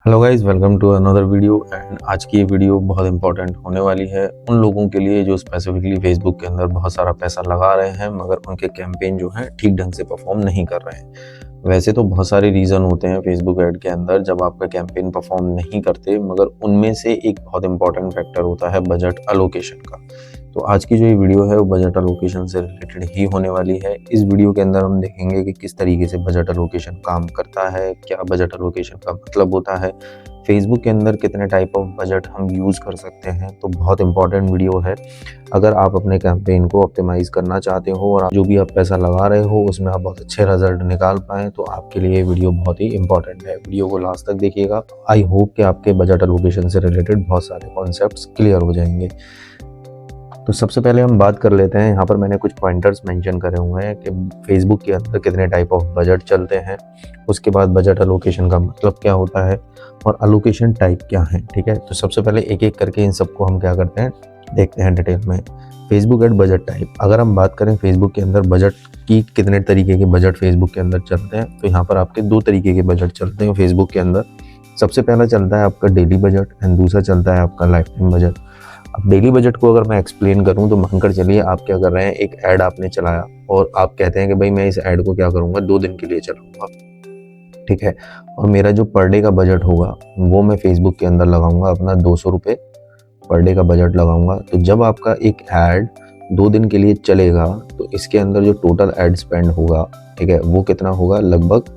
Hello guys, welcome to another video. And आज की ये वीडियो बहुत इंपॉर्टेंट होने वाली है उन लोगों के लिए जो स्पेसिफिकली फेसबुक के अंदर बहुत सारा पैसा लगा रहे हैं मगर उनके कैंपेन जो है ठीक ढंग से परफॉर्म नहीं कर रहे हैं। वैसे तो बहुत सारे रीज़न होते हैं फेसबुक ऐड के अंदर जब आपका कैंपेन परफॉर्म नहीं करते, मगर उनमें से एक बहुत इंपॉर्टेंट फैक्टर होता है बजट अलोकेशन का। तो आज की जो ये वीडियो है वो बजट अलोकेशन से रिलेटेड ही होने वाली है। इस वीडियो के अंदर हम देखेंगे कि किस तरीके से बजट अलोकेशन काम करता है, क्या बजट अलोकेशन का मतलब होता है, फेसबुक के अंदर कितने टाइप ऑफ बजट हम यूज़ कर सकते हैं। तो बहुत इंपॉर्टेंट वीडियो है। अगर आप अपने कैंपेन को ऑप्टिमाइज़ करना चाहते हो और जो भी आप पैसा लगा रहे हो उसमें आप बहुत अच्छे रिजल्ट निकाल पाएँ, तो आपके लिए ये वीडियो बहुत ही इंपॉर्टेंट है। वीडियो को लास्ट तक देखिएगा। आई होप कि आपके बजट अलोकेशन से रिलेटेड बहुत सारे कॉन्सेप्ट्स क्लियर हो जाएंगे। तो सबसे पहले हम बात कर लेते हैं। यहाँ पर मैंने कुछ पॉइंटर्स मेंशन करे हुए हैं कि फेसबुक के अंदर कितने टाइप ऑफ बजट चलते हैं, उसके बाद बजट अलोकेशन का मतलब क्या होता है और अलोकेशन टाइप क्या है। ठीक है, तो सबसे पहले एक एक करके इन सबको हम क्या करते हैं देखते हैं डिटेल में। फेसबुक एड बजट टाइप, अगर हम बात करें फेसबुक के अंदर बजट की कितने तरीके के बजट फेसबुक के अंदर चलते हैं, तो यहाँ पर आपके दो तरीके के बजट चलते हैं फेसबुक के अंदर। सबसे पहला चलता है आपका डेली बजट एंड दूसरा चलता है आपका लाइफ टाइम बजट। अब डेली बजट को अगर मैं एक्सप्लेन करूं तो मानकर चलिए आप क्या कर रहे हैं, एक ऐड आपने चलाया और आप कहते हैं कि भाई मैं इस ऐड को क्या करूंगा 2 दिन के लिए चलाऊंगा। ठीक है, और मेरा जो पर डे का बजट होगा वो मैं फेसबुक के अंदर लगाऊंगा अपना 200 रुपये पर डे का बजट लगाऊंगा। तो जब आपका एक ऐड 2 दिन के लिए चलेगा तो इसके अंदर जो टोटल ऐड स्पेंड होगा, ठीक है, वो कितना होगा, लगभग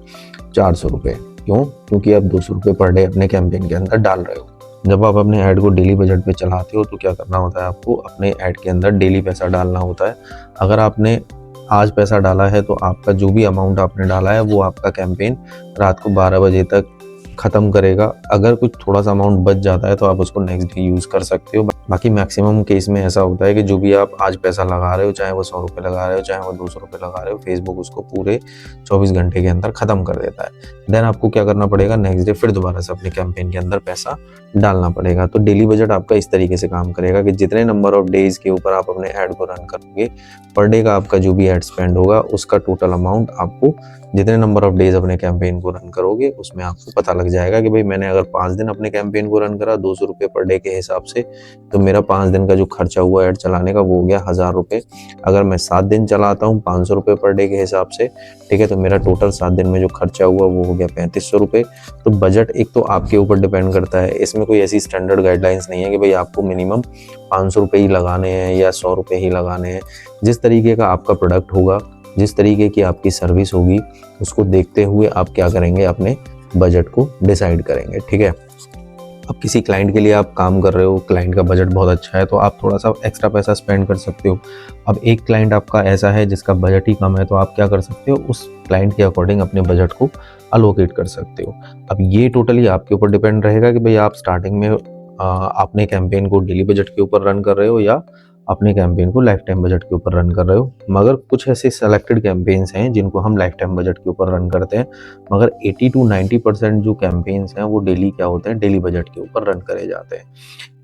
400 रुपये। क्यों? क्योंकि आप 200 रुपये पर डे अपने कैंपेन के अंदर डाल रहे हो। जब आप अपने ऐड को डेली बजट पे चलाते हो तो क्या करना होता है, आपको अपने ऐड के अंदर डेली पैसा डालना होता है। अगर आपने आज पैसा डाला है तो आपका जो भी अमाउंट आपने डाला है वो आपका कैंपेन रात को 12 बजे तक ख़त्म करेगा। अगर कुछ थोड़ा सा अमाउंट बच जाता है तो आप उसको नेक्स्ट डे यूज़ कर सकते हो। बाकी मैक्सिमम केस में ऐसा होता है कि जो भी आप आज पैसा लगा रहे हो, चाहे वो 100 रुपये लगा रहे हो चाहे वो 200 रुपये लगा रहे हो, फेसबुक उसको पूरे 24 घंटे के अंदर ख़त्म कर देता है। देन आपको क्या करना पड़ेगा, नेक्स्ट डे फिर दोबारा से अपने कैंपेन के अंदर पैसा डालना पड़ेगा। तो डेली बजट आपका इस तरीके से काम करेगा कि जितने नंबर ऑफ डेज के ऊपर आप अपने ऐड को रन करोगे, पर डे का आपका जो भी ऐड स्पेंड होगा उसका टोटल अमाउंट आपको जितने नंबर ऑफ डेज अपने कैंपेन को रन करोगे उसमें आपको पता लग जाएगा कि भाई मैंने अगर 5 दिन अपने कैंपेन को रन करा 200 रुपये पर डे के हिसाब से, तो मेरा 5 दिन का जो खर्चा हुआ ऐड चलाने का वो हो गया 1000 रुपये। अगर मैं 7 दिन चलाता हूँ 500 रुपये पर डे के हिसाब से, ठीक है, तो मेरा टोटल 7 दिन में जो खर्चा हुआ वो हो गया 3500 रुपये। तो बजट एक तो आपके ऊपर डिपेंड करता है, इसमें कोई ऐसी स्टैंडर्ड गाइडलाइंस नहीं है कि भाई आपको मिनिमम 500 रुपये ही लगाने हैं या 100 रुपये ही लगाने हैं। जिस तरीके का आपका प्रोडक्ट होगा, जिस तरीके की आपकी सर्विस होगी, उसको देखते हुए आप क्या करेंगे, अपने बजट को डिसाइड करेंगे। ठीक है, अब किसी क्लाइंट के लिए आप काम कर रहे हो, क्लाइंट का बजट बहुत अच्छा है तो आप थोड़ा सा एक्स्ट्रा पैसा स्पेंड कर सकते हो। अब एक क्लाइंट आपका ऐसा है जिसका बजट ही कम है तो आप क्या कर सकते हो, उस क्लाइंट के अकॉर्डिंग अपने बजट को अलोकेट कर सकते हो। अब ये टोटली आपके ऊपर डिपेंड रहेगा कि भाई आप स्टार्टिंग में अपने कैंपेन को डेली बजट के ऊपर रन कर रहे हो या अपने कैंपेन को लाइफ टाइम बजट के ऊपर रन कर रहे हो। मगर कुछ ऐसे सेलेक्टेड कैंपेन्स हैं जिनको हम लाइफ टाइम बजट के ऊपर रन करते हैं, मगर 80 to 90% जो कैंपेन्स हैं वो डेली क्या होते हैं, डेली बजट के ऊपर रन करे जाते हैं।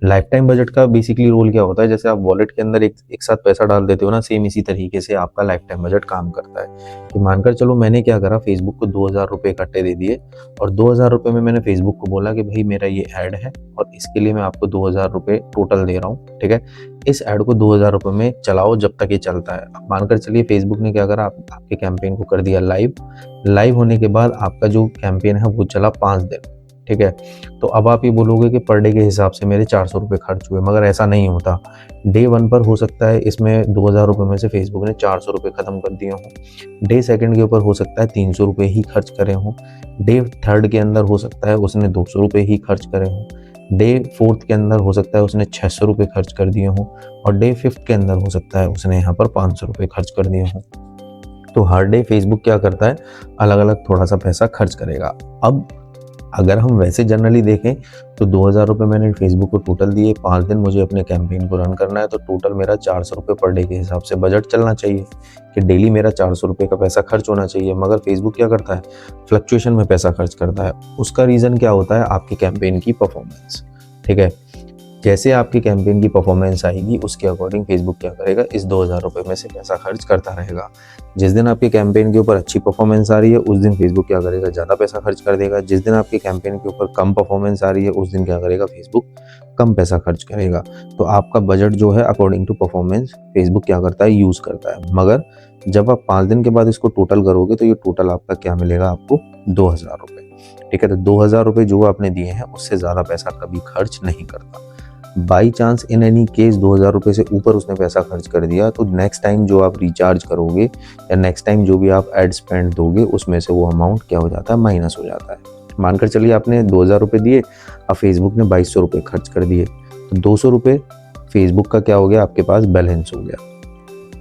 लाइफ टाइम बजट का बेसिकली रोल क्या होता है, जैसे आप वॉलेट के अंदर एक साथ पैसा डाल देते हो ना, सेम इसी तरीके से आपका लाइफ टाइम बजट काम करता है। कि मानकर चलो मैंने क्या करा, फेसबुक को 2000 रुपये इकट्ठे दे दिए और 2000 रुपये में मैंने फेसबुक को बोला कि भाई मेरा ये ऐड है और इसके लिए मैं आपको 2000 रुपये टोटल दे रहा हूँ। ठीक है, इस ऐड को 2000 रुपये में चलाओ जब तक ये चलता है। अब मानकर चलिए फेसबुक ने क्या करा, आपके कैंपेन को कर दिया लाइव होने के बाद आपका जो कैंपेन है वो चला 5 दिन। ठीक है, तो अब आप ये बोलोगे कि पर डे के हिसाब से मेरे 400 रुपये खर्च हुए, मगर ऐसा नहीं होता। डे 1 पर हो सकता है इसमें 2000 रुपये में से फेसबुक ने 400 रुपये ख़त्म कर दिए हों। डे 2 के ऊपर हो सकता है 300 रुपये ही खर्च करे हों। डे 3 के अंदर हो सकता है उसने 200 रुपये ही खर्च करे हों। डे 4 के अंदर हो सकता है उसने 600 रुपये खर्च कर दिए हों और डे 5 के अंदर हो सकता है उसने यहाँ पर 500 रुपये खर्च कर दिए हों। तो हर डे फेसबुक क्या करता है, अलग अलग थोड़ा सा पैसा खर्च करेगा। अब अगर हम वैसे जनरली देखें तो 2000 रुपये मैंने फेसबुक को टोटल दिए, 5 दिन मुझे अपने कैंपेन को रन करना है, तो टोटल मेरा 400 रुपये पर डे के हिसाब से बजट चलना चाहिए कि डेली मेरा 400 रुपये का पैसा खर्च होना चाहिए। मगर फेसबुक क्या करता है, फ्लक्चुएशन में पैसा खर्च करता है। उसका रीज़न क्या होता है, आपके कैंपेन की परफॉर्मेंस। ठीक है, जैसे आपकी कैंपेन की परफॉर्मेंस आएगी उसके अकॉर्डिंग फेसबुक क्या करेगा, इस 2,000 रुपये में से पैसा खर्च करता रहेगा। जिस दिन आपकी कैंपेन के ऊपर अच्छी परफॉर्मेंस आ रही है उस दिन फेसबुक क्या करेगा, ज़्यादा पैसा खर्च कर देगा। जिस दिन आपकी कैंपेन के ऊपर कम परफॉर्मेंस आ रही है उस दिन क्या करेगा, फेसबुक कम पैसा खर्च करेगा। तो आपका बजट जो है अकॉर्डिंग टू परफॉर्मेंस फेसबुक क्या करता है, यूज़ करता है। मगर जब आप 5 दिन के बाद इसको टोटल करोगे तो ये टोटल आपका क्या मिलेगा, आपको 2,000 रुपये। ठीक है, तो 2,000 रुपये जो आपने दिए हैं उससे ज़्यादा पैसा कभी खर्च नहीं करता। By chance in any case 2,000 रुपये से ऊपर उसने पैसा खर्च कर दिया तो नेक्स्ट टाइम जो आप रिचार्ज करोगे या नेक्स्ट टाइम जो भी आप एड स्पेंड दोगे उसमें से वो अमाउंट क्या हो जाता है, माइनस हो जाता है। मानकर चलिए आपने 2,000 रुपये दिए, अब फेसबुक ने 2,200 रुपये खर्च कर दिए, तो 200 रुपये फेसबुक का क्या हो गया, आपके पास बैलेंस हो गया।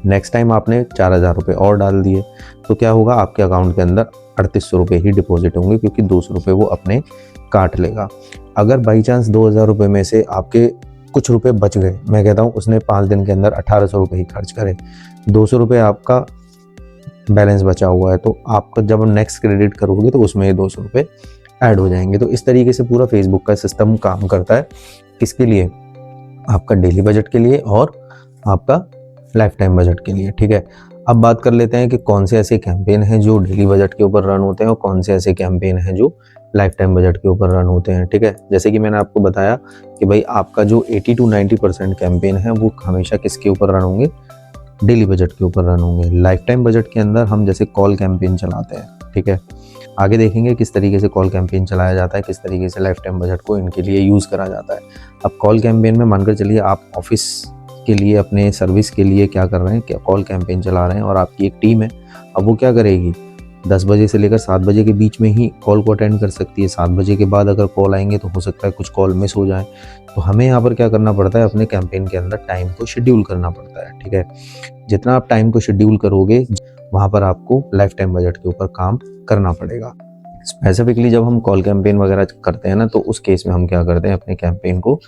नेक्स्ट टाइम आपने 4,000 रुपये और डाल दिए तो क्या होगा, आपके अकाउंट के अंदर 3,800 रुपये ही डिपॉजिट होंगे, क्योंकि 200 रुपये वो अपने काट लेगा। अगर बाई चांस 2,000 रुपये में से आपके कुछ रुपए बच गए, मैं कहता हूँ उसने 5 दिन के अंदर 1,800 रुपये ही खर्च करे, 200 रुपये आपका बैलेंस बचा हुआ है, तो आपका जब नेक्स्ट क्रेडिट करोगे तो उसमें 200 रुपये ऐड हो जाएंगे। तो इस तरीके से पूरा फेसबुक का सिस्टम काम करता है। किसके लिए, आपका डेली बजट के लिए और आपका लाइफ टाइम बजट के लिए। ठीक है, अब बात कर लेते हैं कि कौन से ऐसे कैंपेन हैं जो डेली बजट के ऊपर रन होते हैं और कौन से ऐसे कैंपेन हैं जो लाइफ टाइम बजट के ऊपर रन होते हैं। ठीक है, जैसे कि मैंने आपको बताया कि भाई आपका जो 80 to 90% कैंपेन है वो हमेशा किसके ऊपर रन होंगे, डेली बजट के ऊपर रन होंगे। लाइफ टाइम बजट के अंदर हम जैसे कॉल कैंपेन चलाते हैं। ठीक है, आगे देखेंगे किस तरीके से कॉल कैंपेन चलाया जाता है, किस तरीके से लाइफ टाइम बजट को इनके लिए यूज़ करा जाता है। अब कॉल कैंपेन में मानकर चलिए आप ऑफिस के लिए, अपने सर्विस के लिए क्या कर रहे हैं, क्या कॉल कैंपेन चला रहे हैं और आपकी एक टीम है। अब वो क्या करेगी, 10 बजे से लेकर 7 बजे के बीच में ही कॉल को अटेंड कर सकती है। 7 बजे के बाद अगर कॉल आएंगे तो हो सकता है कुछ कॉल मिस हो जाए, तो हमें यहाँ पर क्या करना पड़ता है, अपने कैंपेन के अंदर टाइम को शेड्यूल करना पड़ता है। ठीक है, जितना आप टाइम को शेड्यूल करोगे वहाँ पर आपको लाइफ टाइम बजट के ऊपर काम करना पड़ेगा। स्पेसिफिकली जब हम कॉल कैंपेन वगैरह करते हैं ना, तो उस केस में हम क्या करते हैं, अपने कैंपेन को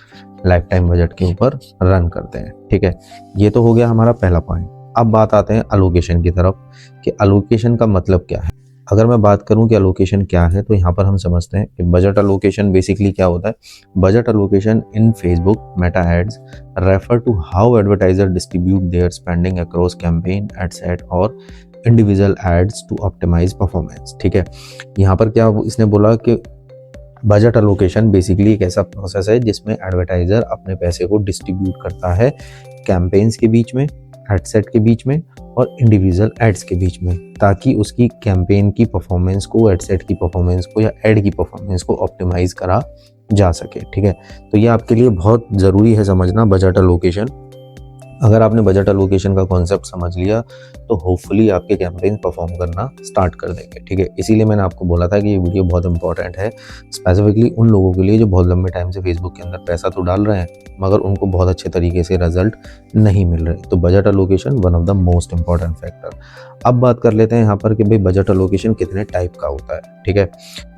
लाइफ टाइम बजट के ऊपर रन करते हैं। ठीक है, ये तो हो गया हमारा पहला पॉइंट। अब बात आते हैं अलोकेशन की तरफ कि अलोकेशन का मतलब क्या है। अगर मैं बात करूं कि अलोकेशन क्या है, तो यहाँ पर हम समझते हैं कि बजट अलोकेशन बेसिकली क्या होता है। Budget allocation in Facebook Meta ads refer to how advertiser distribute their spending across campaign, ad set और individual ads to optimize performance. ठीक है, यहाँ पर क्या इसने बोला कि बजट अलोकेशन बेसिकली एक ऐसा प्रोसेस है जिसमें एडवर्टाइजर अपने पैसे को डिस्ट्रीब्यूट करता है कैंपेन्स के बीच में, एड सेट के बीच में और इंडिविजुअल एड्स के बीच में, ताकि उसकी कैंपेन की परफॉर्मेंस को, एड सेट की परफॉर्मेंस को या एड की परफॉर्मेंस को ऑप्टिमाइज करा जा सके। ठीक है, तो ये आपके लिए बहुत ज़रूरी है समझना बजट अलोकेशन। अगर आपने बजट अलोकेशन का कॉन्सेप्ट समझ लिया तो होपफुली आपके कैंपेन परफॉर्म करना स्टार्ट कर देंगे। ठीक है, इसीलिए मैंने आपको बोला था कि ये वीडियो बहुत इंपॉर्टेंट है, स्पेसिफिकली उन लोगों के लिए जो बहुत लंबे टाइम से फेसबुक के अंदर पैसा तो डाल रहे हैं मगर उनको बहुत अच्छे तरीके से रिजल्ट नहीं मिल रहे। तो budget allocation one of the most important factor. अब बात कर लेते हैं यहाँ पर कि भाई बजट अलोकेशन कितने टाइप का होता है। ठीक है,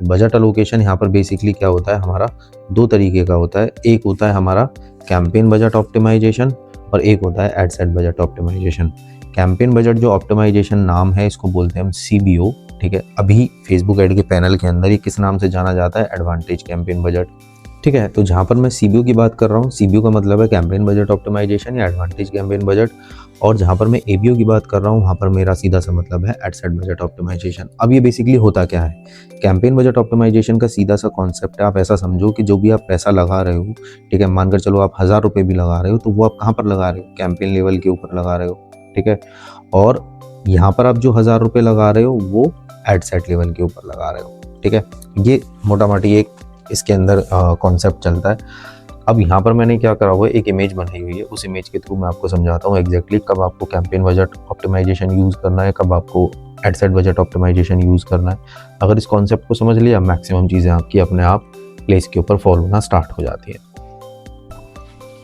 बजट अलोकेशन यहाँ पर बेसिकली क्या होता है, हमारा 2 तरीके का होता है। एक होता है हमारा कैंपेन बजट ऑप्टिमाइजेशन और एक होता है ad set budget optimization. Campaign budget जो ऑप्टिमाइजेशन नाम है इसको बोलते हैं हम CBO। ठीक है, अभी फेसबुक एड के पैनल के अंदर ये किस नाम से जाना जाता है, एडवांटेज कैंपेन बजट। ठीक है, तो जहाँ पर मैं CBO की बात कर रहा हूँ, CBO का मतलब है कैंपेन बजट ऑप्टिमाइजेशन या एडवांटेज कैंपेन बजट, और जहाँ पर मैं ABO की बात कर रहा हूँ वहाँ पर मेरा सीधा सा मतलब है एड सेट बजट ऑप्टिमाइजेशन। अब ये बेसिकली होता क्या है, कैंपेन बजट ऑप्टिमाइजेशन का सीधा सा कॉन्सेप्ट है, आप ऐसा समझो कि जो भी आप पैसा लगा रहे हो, ठीक है, मानकर चलो आप 1,000 रुपये भी लगा रहे हो तो वो आप कहाँ पर लगा रहे हो, कैंपेन लेवल के ऊपर लगा रहे हो। ठीक है, और यहाँ पर आप जो 1,000 रुपये लगा रहे हो वो एड सेट लेवल के ऊपर लगा रहे हो। ठीक है, ये मोटा मोटी एक इसके अंदर कॉन्सेप्ट चलता है। अब यहाँ पर मैंने क्या करा हुआ है, एक इमेज बनाई हुई है, उस इमेज के थ्रू मैं आपको समझाता हूँ एग्जैक्टली कब आपको कैंपेन बजट ऑप्टिमाइजेशन यूज़ करना है, कब आपको ad set budget optimization use करना है। अगर इस कॉन्सेप्ट को समझ लिया, मैक्सिमम चीज़ें आपकी अपने आप प्लेस के ऊपर फॉलो होना स्टार्ट हो जाती है।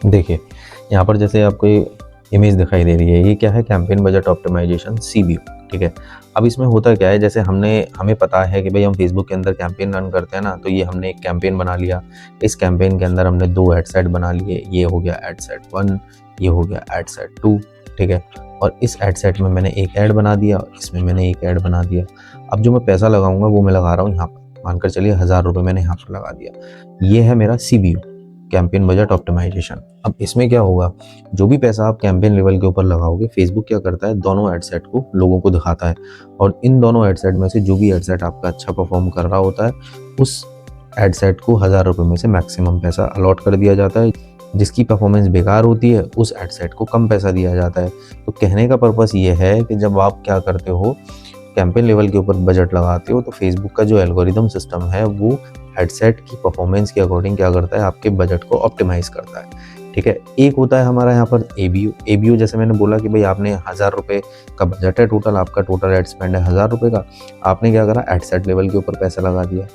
देखिए यहाँ पर जैसे आपको इमेज दिखाई दे रही है, ये क्या है, कैंपेन बजट ऑप्टिमाइजेशन CBO। ठीक है, अब इसमें होता क्या है, जैसे हमें पता है कि भाई हम फेसबुक के अंदर कैंपेन रन करते हैं ना, तो ये हमने एक कैंपेन बना लिया, इस कैंपेन के अंदर हमने 2 एड सेट बना लिए, ये हो गया एड सेट 1, ये हो गया एड सेट 2। ठीक है, और इस एड सेट में मैंने एक ऐड बना दिया और इसमें मैंने एक ऐड बना दिया। अब जो मैं पैसा लगाऊंगा वो मैं लगा रहा हूँ यहाँ पर, मानकर चलिए 1,000 रुपये मैंने यहाँ पर लगा दिया, ये है मेरा CBO। Campaign budget optimisation. अब इसमें क्या होगा, जो भी पैसा आप कैंपेन लेवल के ऊपर लगाओगे, फेसबुक क्या करता है, दोनों एड सेट को लोगों को दिखाता है, और इन दोनों एड सेट में से जो भी एड सेट आपका अच्छा परफॉर्म कर रहा होता है, उस एड सेट को 1000 रुपये में से मैक्सिमम पैसा अलॉट कर दिया जाता है। जिसकी परफॉर्मेंस बेकार होती है उस एड सेट को कम पैसा दिया जाता है। तो कहने का पर्पस ये है कि जब आप क्या करते हो, कैंपेन लेवल के ऊपर बजट लगाते हो, तो फेसबुक का जो एल्गोरिदम सिस्टम है वो एड सेट की परफॉर्मेंस के अकॉर्डिंग क्या करता है, आपके बजट को ऑप्टिमाइज करता है। ठीक है, एक होता है हमारा यहाँ पर एबीओ। जैसे मैंने बोला कि भाई आपने 1000 रुपये का बजट है टोटल, आपका टोटल एड स्पेंड है 1000 रुपये का, आपने क्या करा, एड सेट लेवल के ऊपर पैसा लगा दिया।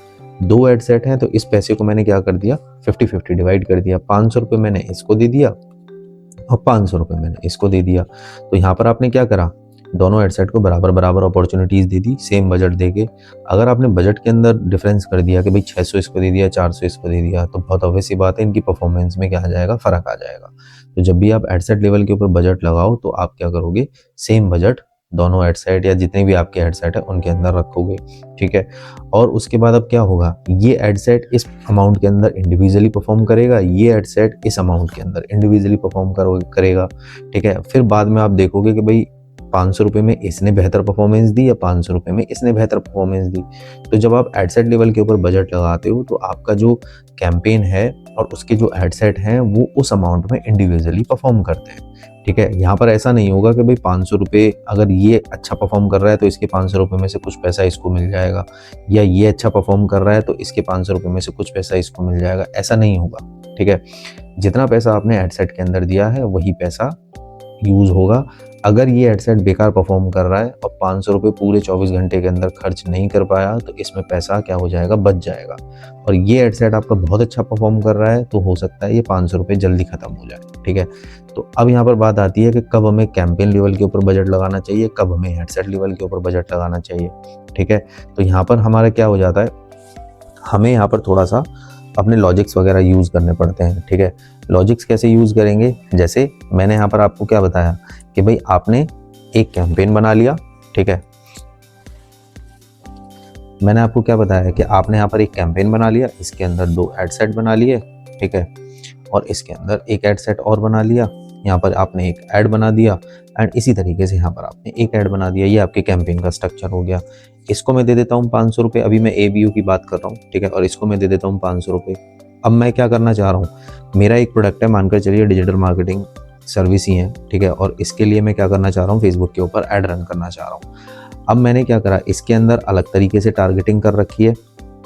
2 एड सेट हैं तो इस पैसे को मैंने क्या कर दिया, 50-50 डिवाइड कर दिया। 500 रुपये मैंने इसको दे दिया और 500 रुपये मैंने इसको दे दिया। तो यहाँ पर आपने क्या करा, दोनों एड सेट को बराबर बराबर अपॉर्चुनिटीज़ दे दी, सेम बजट देके। अगर आपने बजट के अंदर डिफरेंस कर दिया कि भाई 600 इसको दे दिया, 400 इसको दे दिया, तो बहुत ऑब्वियस सी बात है, इनकी परफॉर्मेंस में क्या आ जाएगा, फ़र्क आ जाएगा। तो जब भी आप एड सेट लेवल के ऊपर बजट लगाओ तो आप क्या करोगे, सेम बजट दोनों एड सेट या जितने भी आपके एड सेट है उनके अंदर रखोगे। ठीक है, और उसके बाद अब क्या होगा, ये एड सेट इस अमाउंट के अंदर इंडिविजुअली परफॉर्म करेगा, ये एड सेट इस अमाउंट के अंदर इंडिविजुअली परफॉर्म करेगा। ठीक है, फिर बाद में आप देखोगे कि भाई 500 रुपये में इसने बेहतर परफॉर्मेंस दी या 500 रुपये में इसने बेहतर परफॉर्मेंस दी। तो जब आप एड सेट लेवल के ऊपर बजट लगाते हो तो आपका जो कैंपेन है और उसके जो एड सेट हैं वो उस अमाउंट में इंडिविजुअली परफॉर्म करते हैं। ठीक है, यहाँ पर ऐसा नहीं होगा कि भाई 500 रुपये अगर ये अच्छा परफॉर्म कर रहा है तो इसके 500 रुपये में से कुछ पैसा इसको मिल जाएगा, या ये अच्छा परफॉर्म कर रहा है तो इसके 500 रुपये में से कुछ पैसा इसको मिल जाएगा, ऐसा नहीं होगा। ठीक है, जितना पैसा आपने एड सेट के अंदर दिया है वही पैसा यूज़ होगा। अगर ये एड सेट बेकार परफॉर्म कर रहा है और 500 रुपये पूरे 24 घंटे के अंदर खर्च नहीं कर पाया तो इसमें पैसा क्या हो जाएगा, बच जाएगा। और ये एड सेट आपका बहुत अच्छा परफॉर्म कर रहा है तो हो सकता है ये 500 रुपये जल्दी ख़त्म हो जाए। ठीक है, तो अब यहाँ पर बात आती है कि कब हमें कैंपेन लेवल के ऊपर बजट लगाना चाहिए, कब हमें एड सेट लेवल के ऊपर बजट लगाना चाहिए। ठीक है, तो यहाँ पर हमारा क्या हो जाता है, हमें यहाँ पर थोड़ा सा अपने लॉजिक्स वगैरह यूज़ करने पड़ते हैं। ठीक है, लॉजिक्स कैसे यूज़ करेंगे, जैसे मैंने यहाँ पर आपको क्या बताया कि भाई आपने एक कैंपेन बना लिया। ठीक है, मैंने आपको क्या बताया कि आपने यहाँ पर एक कैंपेन बना लिया, इसके अंदर 2 एड सेट बना लिए। ठीक है, और इसके अंदर एक एड सेट और बना लिया, यहाँ पर आपने एक ऐड बना दिया, एंड इसी तरीके से यहाँ पर आपने एक ऐड बना दिया। ये आपके कैंपेन का स्ट्रक्चर हो गया। इसको मैं दे देता हूँ 500 रुपये, अभी मैं एबीयू की बात कर रहा हूँ। ठीक है, और इसको मैं दे देता हूँ 500 रुपये। अब मैं क्या करना चाह रहा हूँ, मेरा एक प्रोडक्ट है, मानकर चलिए डिजिटल मार्केटिंग सर्विस ही है। ठीक है, और इसके लिए मैं क्या करना चाह रहा हूँ, फेसबुक के ऊपर ऐड रन करना चाह रहा हूँ। अब मैंने क्या करा, इसके अंदर अलग तरीके से टारगेटिंग कर रखी है।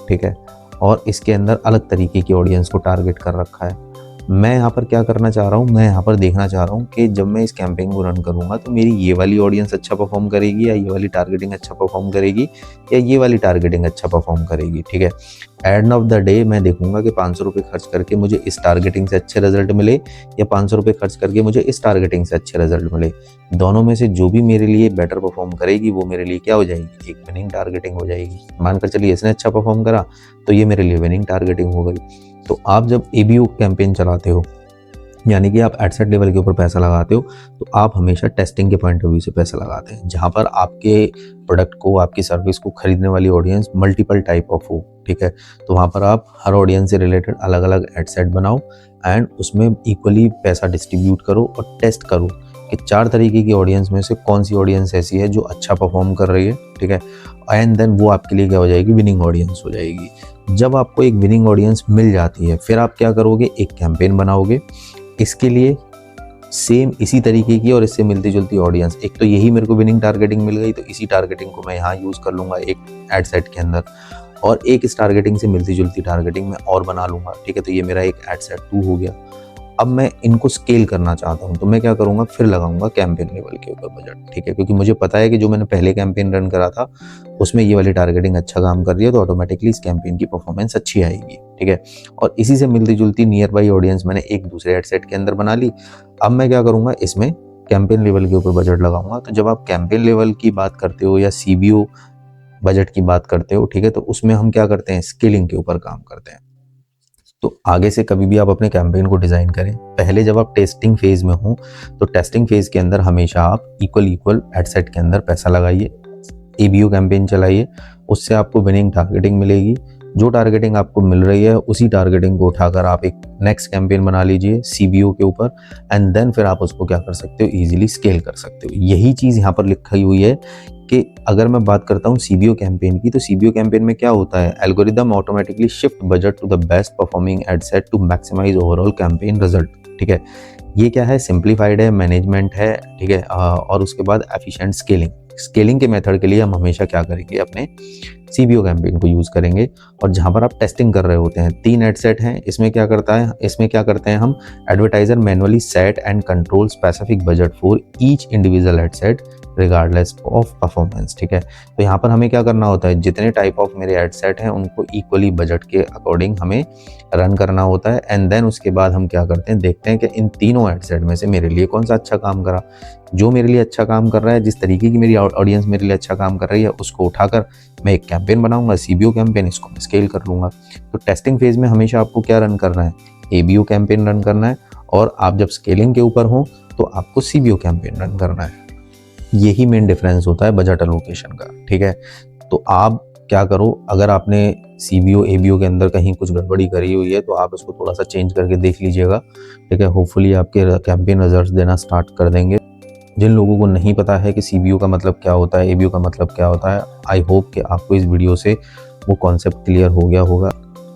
ठीक है, और इसके अंदर अलग तरीके की ऑडियंस को टारगेट कर रखा है। मैं यहाँ पर क्या करना चाह रहा हूँ, मैं यहाँ पर देखना चाह रहा हूँ कि जब मैं इस कैंपेन को रन करूँगा तो मेरी ये वाली ऑडियंस अच्छा परफॉर्म करेगी, या ये वाली टारगेटिंग अच्छा परफॉर्म करेगी, या ये वाली टारगेटिंग अच्छा परफॉर्म करेगी। ठीक है, एंड ऑफ द डे मैं देखूंगा कि 500 रुपये खर्च करके मुझे इस टारगेटिंग से अच्छे रिजल्ट मिले, या 500 रुपये खर्च करके मुझे इस टारगेटिंग से अच्छे रिजल्ट मिले। दोनों में से जो भी मेरे लिए बेटर परफॉर्म करेगी वो मेरे लिए क्या हो जाएगी, एक विनिंग टारगेटिंग हो जाएगी। मानकर चलिए इसने अच्छा परफॉर्म करा तो ये मेरे लिए विनिंग टारगेटिंग हो गई। तो आप जब एबीओ कैंपेन चलाते हो, यानी कि आप एडसेट लेवल के ऊपर पैसा लगाते हो, तो आप हमेशा टेस्टिंग के पॉइंट ऑफ व्यू से पैसा लगाते हैं, जहां पर आपके प्रोडक्ट को, आपकी सर्विस को खरीदने वाली ऑडियंस मल्टीपल टाइप ऑफ हो। ठीक है, तो वहां पर आप हर ऑडियंस से रिलेटेड अलग अलग एडसेट बनाओ एंड उसमें इक्वली पैसा डिस्ट्रीब्यूट करो और टेस्ट करो कि 4 तरीके की ऑडियंस में से कौन सी ऑडियंस ऐसी है जो अच्छा परफॉर्म कर रही है। ठीक है, एंड देन वो आपके लिए क्या हो जाएगी, विनिंग ऑडियंस हो जाएगी। जब आपको एक विनिंग ऑडियंस मिल जाती है, फिर आप क्या करोगे, एक कैंपेन बनाओगे। इसके लिए सेम इसी तरीके की और इससे मिलती जुलती ऑडियंस, एक तो यही मेरे को विनिंग टारगेटिंग मिल गई तो इसी टारगेटिंग को मैं यहाँ यूज़ कर लूँगा एक एड सेट के अंदर, और एक इस टारगेटिंग से मिलती जुलती टारगेटिंग मैं और बना लूँगा। ठीक है, तो ये मेरा एक एड सेट 2 हो गया। अब मैं इनको स्केल करना चाहता हूँ तो मैं क्या करूँगा, फिर लगाऊंगा कैंपेन लेवल के ऊपर बजट। ठीक है, क्योंकि मुझे पता है कि जो मैंने पहले कैंपेन रन करा था उसमें ये वाली टारगेटिंग अच्छा काम कर रही है, तो ऑटोमेटिकली इस कैंपेन की परफॉर्मेंस अच्छी आएगी। ठीक है, और इसी से मिलती जुलती नियर बाई ऑडियंस मैंने एक दूसरे एड सेट के अंदर बना ली। अब मैं क्या करूँगा, इसमें कैंपेन लेवल के ऊपर बजट लगाऊंगा। तो जब आप कैंपेन लेवल की बात करते हो या सीबीओ बजट की बात करते हो, ठीक है, तो उसमें हम क्या करते हैं, स्केलिंग के ऊपर काम करते हैं। तो आगे से कभी भी आप अपने कैंपेन को डिज़ाइन करें, पहले जब आप टेस्टिंग फेज़ में हो तो टेस्टिंग फेज़ के अंदर हमेशा आप इक्वल एड सेट के अंदर पैसा लगाइए, एबीओ कैंपेन चलाइए, उससे आपको विनिंग टारगेटिंग मिलेगी। जो टारगेटिंग आपको मिल रही है उसी टारगेटिंग को उठाकर आप एक नेक्स्ट कैंपेन बना लीजिए CBO के ऊपर, एंड देन फिर आप उसको क्या कर सकते हो, इजीली स्केल कर सकते हो। यही चीज़ यहाँ पर लिखी हुई है कि अगर मैं बात करता हूँ CBO कैंपेन की, तो CBO कैंपेन में क्या होता है, algorithm automatically shift budget to the best performing ad set to maximize overall campaign result. ठीक है, ये क्या है, सिंप्लीफाइड है, मैनेजमेंट है। ठीक है, और उसके बाद एफिशिएंट स्केलिंग के मेथड के लिए हम हमेशा क्या करेंगे, अपने CBO कैंपेन को यूज़ करेंगे। और जहाँ पर आप टेस्टिंग कर रहे होते हैं, 3 एड सेट हैं, इसमें क्या करते हैं हम, advertiser manually set and control specific budget for each individual ad set regardless of performance. ठीक है, तो यहाँ पर हमें क्या करना होता है, जितने टाइप ऑफ मेरे एड सेट हैं उनको इक्वली बजट के अकॉर्डिंग हमें रन करना होता है। एंड देन उसके बाद हम क्या करते हैं, देखते हैं कि इन तीनों एड सेट में से मेरे लिए कौन सा अच्छा काम करा। जो मेरे लिए अच्छा काम कर रहा है, जिस तरीके की मेरी ऑडियंस मेरे लिए अच्छा काम कर रही है, उसको उठाकर मैं एक कैंपेन बनाऊंगा, CBO कैंपेन, इसको मैं स्केल कर लूँगा। तो टेस्टिंग फेज में हमेशा आपको क्या रन करना है, ABO कैंपेन रन करना है, और आप जब स्केलिंग के ऊपर हो तो आपको CBO कैंपेन रन करना है। यही मेन डिफरेंस होता है बजट एलोकेशन का। ठीक है, तो आप क्या करो, अगर आपने CBO ABO के अंदर कहीं कुछ गड़बड़ी करी हुई है तो आप उसको थोड़ा सा चेंज करके देख लीजिएगा। ठीक है, होपफुली आपके कैंपेन रिजल्ट्स देना स्टार्ट कर देंगे। जिन लोगों को नहीं पता है कि CBO का मतलब क्या होता है, ABO का मतलब क्या होता है, आई होप कि आपको इस वीडियो से वो कॉन्सेप्ट क्लियर हो गया होगा।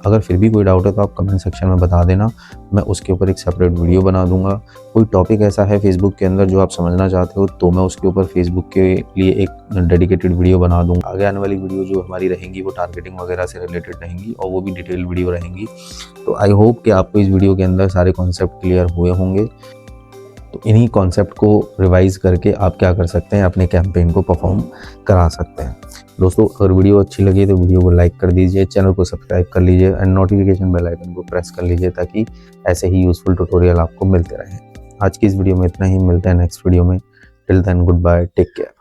अगर फिर भी कोई डाउट है तो आप कमेंट सेक्शन में बता देना, मैं उसके ऊपर एक सेपरेट वीडियो बना दूंगा। कोई टॉपिक ऐसा है फेसबुक के अंदर जो आप समझना चाहते हो तो मैं उसके ऊपर फेसबुक के लिए एक डेडिकेटेड वीडियो बना दूंगा। आगे आने वाली वीडियो जो हमारी रहेंगी वो टारगेटिंग वगैरह से रिलेटेड रहेंगी, और वो भी डिटेल वीडियो रहेंगी। तो आई होप कि आपको इस वीडियो के अंदर सारे कॉन्सेप्ट क्लियर हुए होंगे। तो इन्हीं कॉन्सेप्ट को रिवाइज करके आप क्या कर सकते हैं, अपने कैंपेन को परफॉर्म करा सकते हैं। दोस्तों, अगर वीडियो अच्छी लगी तो वीडियो को लाइक कर दीजिए, चैनल को सब्सक्राइब कर लीजिए एंड नोटिफिकेशन बेल आइकन को प्रेस कर लीजिए, ताकि ऐसे ही यूजफुल ट्यूटोरियल आपको मिलते रहें। आज की इस वीडियो में इतना ही, मिलते हैं नेक्स्ट वीडियो में। Till then, good bye, take care.